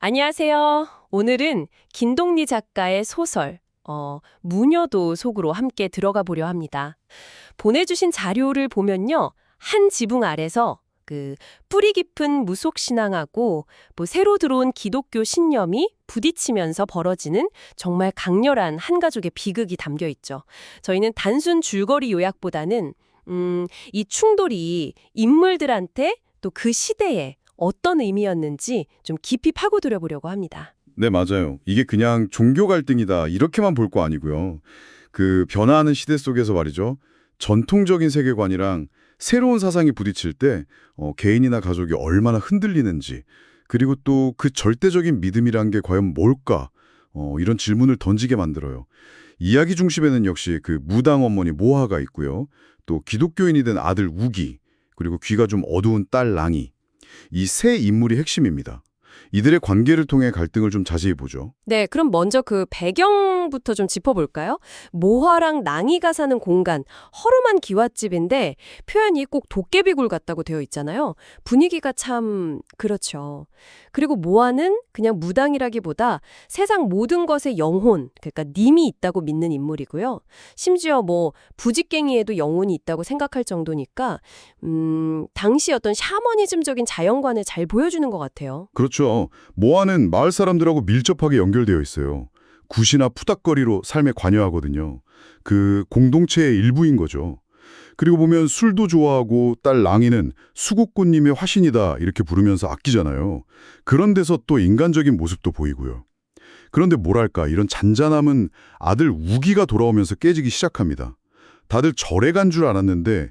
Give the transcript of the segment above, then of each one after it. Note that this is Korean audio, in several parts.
안녕하세요. 오늘은 김동리 작가의 소설, 무녀도 속으로 함께 들어가 보려 합니다. 보내주신 자료를 보면요. 한 지붕 아래서 뿌리 깊은 무속신앙하고 새로 들어온 기독교 신념이 부딪히면서 벌어지는 정말 강렬한 한 가족의 비극이 담겨 있죠. 저희는 단순 줄거리 요약보다는 이 충돌이 인물들한테 또 그 시대에 어떤 의미였는지 좀 깊이 파고들어 보려고 합니다. 네, 맞아요. 이게 그냥 종교 갈등이다 이렇게만 볼 거 아니고요. 그 변화하는 시대 속에서 말이죠. 전통적인 세계관이랑 새로운 사상이 부딪힐 때 개인이나 가족이 얼마나 흔들리는지, 그리고 또 그 절대적인 믿음이란 게 과연 뭘까? 이런 질문을 던지게 만들어요. 이야기 중심에는 역시 그 무당 어머니 모하가 있고요. 또 기독교인이 된 아들 우기, 그리고 귀가 좀 어두운 딸 랑이. 이 세 인물이 핵심입니다. 이들의 관계를 통해 갈등을 좀 자세히 보죠. 네, 그럼 먼저 그 배경부터 좀 짚어볼까요? 모화랑 낭이가 사는 공간, 허름한 기와집인데 표현이 꼭 도깨비굴 같다고 되어 있잖아요. 분위기가 참 그렇죠. 그리고 모화는 그냥 무당이라기보다 세상 모든 것에 영혼, 그러니까 님이 있다고 믿는 인물이고요. 심지어 부직갱이에도 영혼이 있다고 생각할 정도니까 당시 어떤 샤머니즘적인 자연관을 잘 보여주는 것 같아요. 그렇죠. 모아는 마을 사람들하고 밀접하게 연결되어 있어요. 굿이나 푸닥거리로 삶에 관여하거든요. 그 공동체의 일부인 거죠. 그리고 보면 술도 좋아하고 딸 랑이는 수국꽃님의 화신이다 이렇게 부르면서 아끼잖아요. 그런 데서 또 인간적인 모습도 보이고요. 그런데 뭐랄까 이런 잔잔함은 아들 우기가 돌아오면서 깨지기 시작합니다. 다들 절에 간 줄 알았는데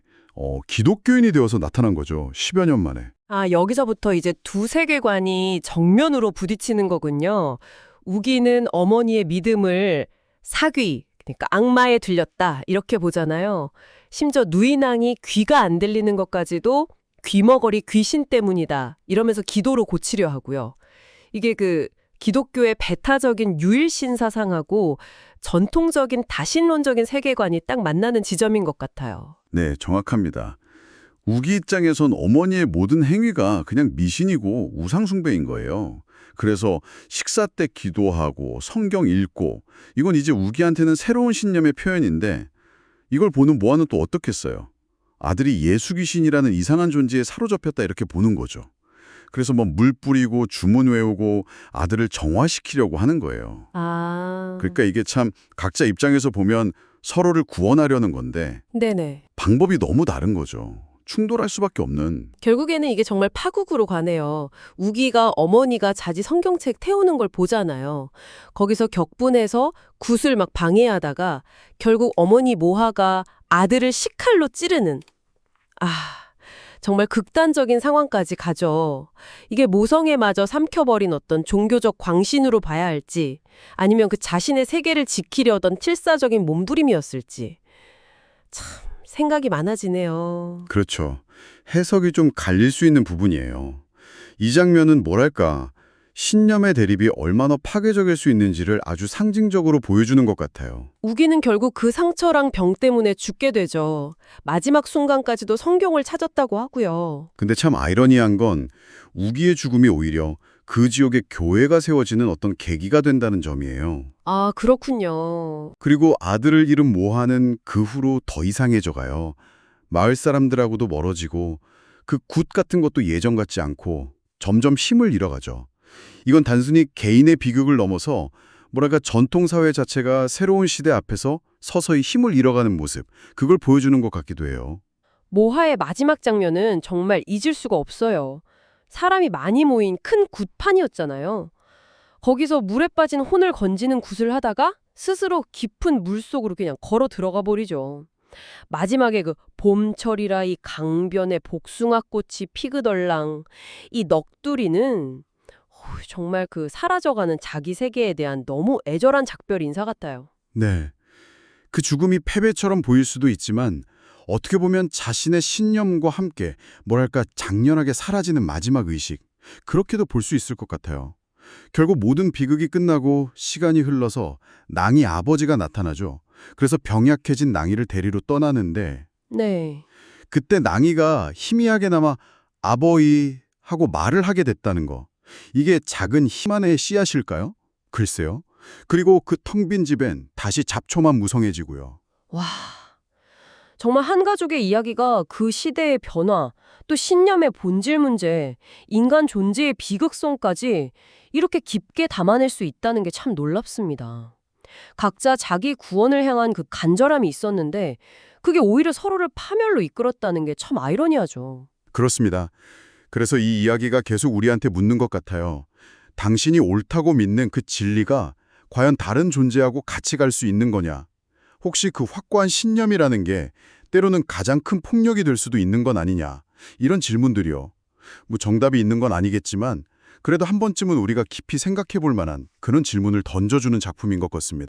기독교인이 되어서 나타난 거죠. 10여 년 만에. 아, 여기서부터 이제 두 세계관이 정면으로 부딪히는 거군요. 우기는 어머니의 믿음을 사귀, 그러니까 악마에 들렸다, 이렇게 보잖아요. 심지어 누이낭이 귀가 안 들리는 것까지도 귀머거리 귀신 때문이다, 이러면서 기도로 고치려 하고요. 이게 기독교의 배타적인 유일신 사상하고 전통적인 다신론적인 세계관이 딱 만나는 지점인 것 같아요. 네, 정확합니다. 우기 입장에선 어머니의 모든 행위가 그냥 미신이고 우상숭배인 거예요. 그래서 식사 때 기도하고 성경 읽고 이건 이제 우기한테는 새로운 신념의 표현인데 이걸 보는 모아는 또 어떻겠어요? 아들이 예수귀신이라는 이상한 존재에 사로잡혔다 이렇게 보는 거죠. 그래서 물 뿌리고 주문 외우고 아들을 정화시키려고 하는 거예요. 아, 그러니까 이게 참 각자 입장에서 보면 서로를 구원하려는 건데 네네. 방법이 너무 다른 거죠. 충돌할 수밖에 없는. 결국에는 이게 정말 파국으로 가네요. 우기가 어머니가 자지 성경책 태우는 걸 보잖아요. 거기서 격분해서 굿을 막 방해하다가 결국 어머니 모하가 아들을 식칼로 찌르는. 아, 정말 극단적인 상황까지 가죠. 이게 모성애마저 삼켜버린 어떤 종교적 광신으로 봐야 할지 아니면 그 자신의 세계를 지키려던 필사적인 몸부림이었을지. 참 생각이 많아지네요. 그렇죠. 해석이 좀 갈릴 수 있는 부분이에요. 이 장면은 뭐랄까, 신념의 대립이 얼마나 파괴적일 수 있는지를 아주 상징적으로 보여주는 것 같아요. 우기는 결국 그 상처랑 병 때문에 죽게 되죠. 마지막 순간까지도 성경을 찾았다고 하고요. 근데 참 아이러니한 건 우기의 죽음이 오히려 그 지역에 교회가 세워지는 어떤 계기가 된다는 점이에요. 아, 그렇군요. 그리고 아들을 잃은 모하는 그 후로 더 이상해져 가요. 마을 사람들하고도 멀어지고 그 굿 같은 것도 예전 같지 않고 점점 힘을 잃어가죠. 이건 단순히 개인의 비극을 넘어서 뭐랄까 전통사회 자체가 새로운 시대 앞에서 서서히 힘을 잃어가는 모습, 그걸 보여주는 것 같기도 해요. 모하의 마지막 장면은 정말 잊을 수가 없어요. 사람이 많이 모인 큰 굿판이었잖아요. 거기서 물에 빠진 혼을 건지는 굿을 하다가 스스로 깊은 물속으로 그냥 걸어 들어가 버리죠. 마지막에 봄철이라 이 강변에 복숭아꽃이 피그덜랑 이 넋두리는 정말 사라져가는 자기 세계에 대한 너무 애절한 작별 인사 같아요. 네. 그 죽음이 패배처럼 보일 수도 있지만 어떻게 보면 자신의 신념과 함께 뭐랄까 장렬하게 사라지는 마지막 의식, 그렇게도 볼 수 있을 것 같아요. 결국 모든 비극이 끝나고 시간이 흘러서 낭이 아버지가 나타나죠. 그래서 병약해진 낭이를 데리러 떠나는데 네. 그때 낭이가 희미하게나마 아버이 하고 말을 하게 됐다는 거. 이게 작은 희망의 씨앗일까요? 글쎄요. 그리고 그 텅 빈 집엔 다시 잡초만 무성해지고요. 와, 정말 한 가족의 이야기가 그 시대의 변화, 또 신념의 본질 문제, 인간 존재의 비극성까지 이렇게 깊게 담아낼 수 있다는 게 참 놀랍습니다. 각자 자기 구원을 향한 그 간절함이 있었는데 그게 오히려 서로를 파멸로 이끌었다는 게 참 아이러니하죠. 그렇습니다. 그래서 이 이야기가 계속 우리한테 묻는 것 같아요. 당신이 옳다고 믿는 그 진리가 과연 다른 존재하고 같이 갈 수 있는 거냐? 혹시 그 확고한 신념이라는 게 때로는 가장 큰 폭력이 될 수도 있는 건 아니냐? 이런 질문들이요. 뭐 정답이 있는 건 아니겠지만 그래도 한 번쯤은 우리가 깊이 생각해 볼 만한 그런 질문을 던져주는 작품인 것 같습니다.